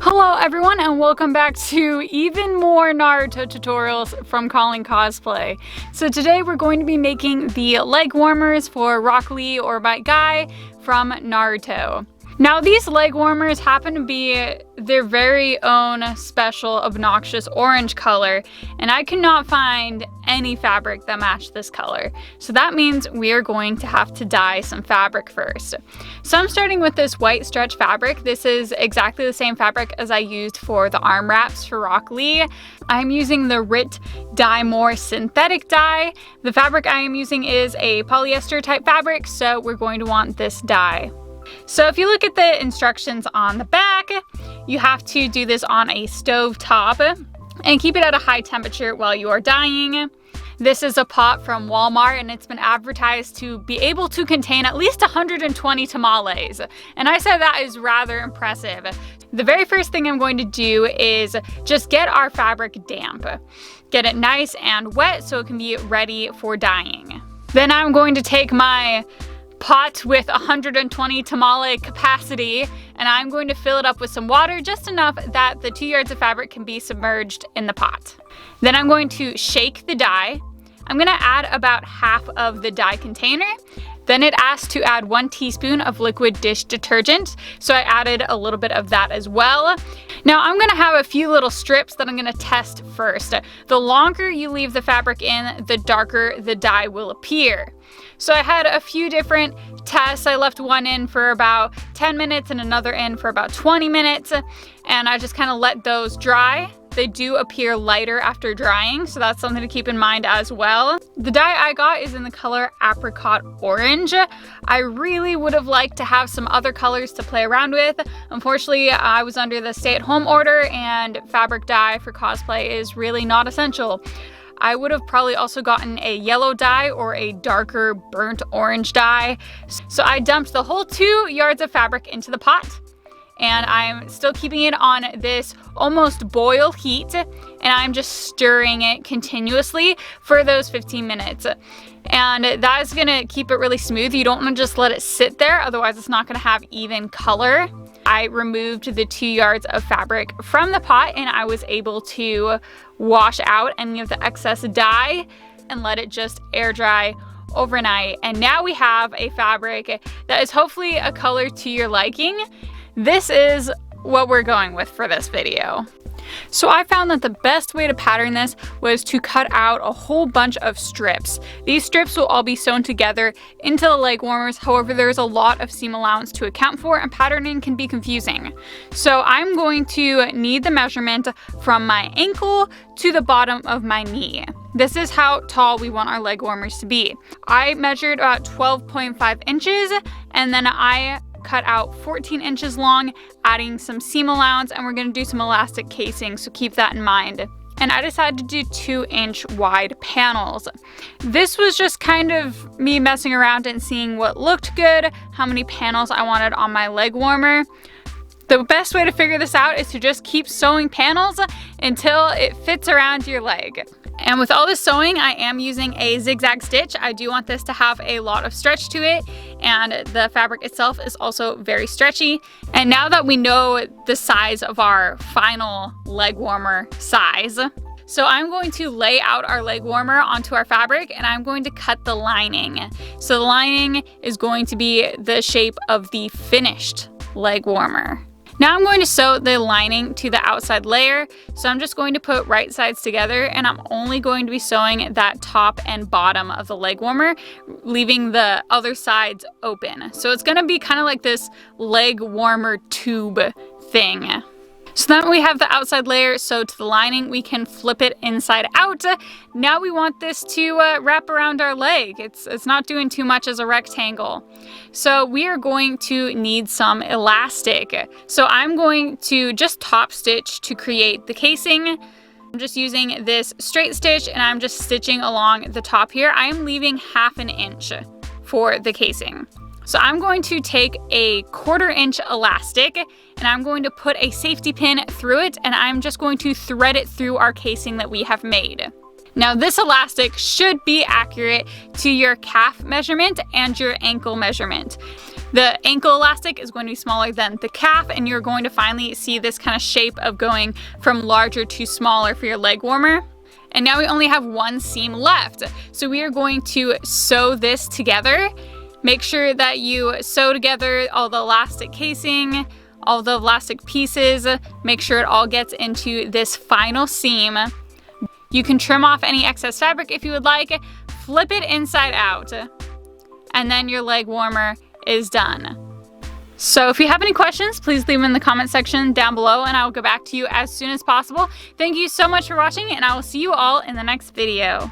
Hello everyone and welcome back to even more Naruto tutorials from Calling Cosplay. So today we're going to be making the leg warmers for Rock Lee or my guy from Naruto. Now these leg warmers happen to be their very own special obnoxious orange color, and I could not find any fabric that matched this color. So that means we are going to have to dye some fabric first. So I'm starting with this white stretch fabric. This is exactly the same fabric as I used for the arm wraps for Rock Lee. I'm using the Rit Dye More synthetic dye. The fabric I am using is a polyester type fabric, so we're going to want this dye. So if you look at the instructions on the back, you have to do this on a stove top and keep it at a high temperature while you are dyeing. This is a pot from Walmart and it's been advertised to be able to contain at least 120 tamales. And I said that is rather impressive. The very first thing I'm going to do is just get our fabric damp. Get it nice and wet so it can be ready for dyeing. Then I'm going to take my pot with 120 tamale capacity and I'm going to fill it up with some water, just enough that the 2 yards of fabric can be submerged in the pot. Then I'm going to shake the dye. I'm going to add about half of the dye container. Then it asks to add 1 teaspoon of liquid dish detergent, so I added a little bit of that as well. Now I'm going to have a few little strips that I'm going to test first. The longer you leave the fabric in, the darker the dye will appear. So I had a few different tests. I left one in for about 10 minutes and another in for about 20 minutes, and I just kind of let those dry. They do appear lighter after drying, so that's something to keep in mind as well. The dye I got is in the color Apricot Orange. I really would have liked to have some other colors to play around with. Unfortunately, I was under the stay-at-home order and fabric dye for cosplay is really not essential. I would have probably also gotten a yellow dye or a darker burnt orange dye. So I dumped the whole 2 yards of fabric into the pot. And I'm still keeping it on this almost boil heat, and I'm just stirring it continuously for those 15 minutes. And that is gonna keep it really smooth. You don't wanna just let it sit there, otherwise it's not gonna have even color. I removed the 2 yards of fabric from the pot and I was able to wash out any of the excess dye and let it just air dry overnight. And now we have a fabric that is hopefully a color to your liking. This is what we're going with for this video. So I found that the best way to pattern this was to cut out a whole bunch of strips. These strips will all be sewn together into the leg warmers. However, there's a lot of seam allowance to account for and patterning can be confusing. So I'm going to need the measurement from my ankle to the bottom of my knee. This is how tall we want our leg warmers to be. I measured about 12.5 inches and then I cut out 14 inches long, adding some seam allowance, and we're going to do some elastic casing, so keep that in mind. And I decided to do 2-inch wide panels. This was just kind of me messing around and seeing what looked good, how many panels I wanted on my leg warmer. The best way to figure this out is to just keep sewing panels until it fits around your leg. And with all this sewing, I am using a zigzag stitch. I do want this to have a lot of stretch to it, and the fabric itself is also very stretchy. And now that we know the size of our final leg warmer size, so I'm going to lay out our leg warmer onto our fabric and I'm going to cut the lining. So the lining is going to be the shape of the finished leg warmer. Now I'm going to sew the lining to the outside layer. So I'm just going to put right sides together and I'm only going to be sewing that top and bottom of the leg warmer, leaving the other sides open. So it's gonna be kind of like this leg warmer tube thing. So now we have the outside layer sewed to the lining, we can flip it inside out. Now we want this to wrap around our leg. It's not doing too much as a rectangle. So we are going to need some elastic. So I'm going to just top stitch to create the casing. I'm just using this straight stitch and I'm just stitching along the top here. I am leaving 1/2 inch for the casing. So I'm going to take a 1/4 inch elastic and I'm going to put a safety pin through it and I'm just going to thread it through our casing that we have made. Now this elastic should be accurate to your calf measurement and your ankle measurement. The ankle elastic is going to be smaller than the calf, and you're going to finally see this kind of shape of going from larger to smaller for your leg warmer. And now we only have one seam left. So we are going to sew this together. Make sure that you sew together all the elastic casing, all the elastic pieces. Make sure it all gets into this final seam. You can trim off any excess fabric if you would like. Flip it inside out. And then your leg warmer is done. So if you have any questions, please leave them in the comment section down below and I will get back to you as soon as possible. Thank you so much for watching and I will see you all in the next video.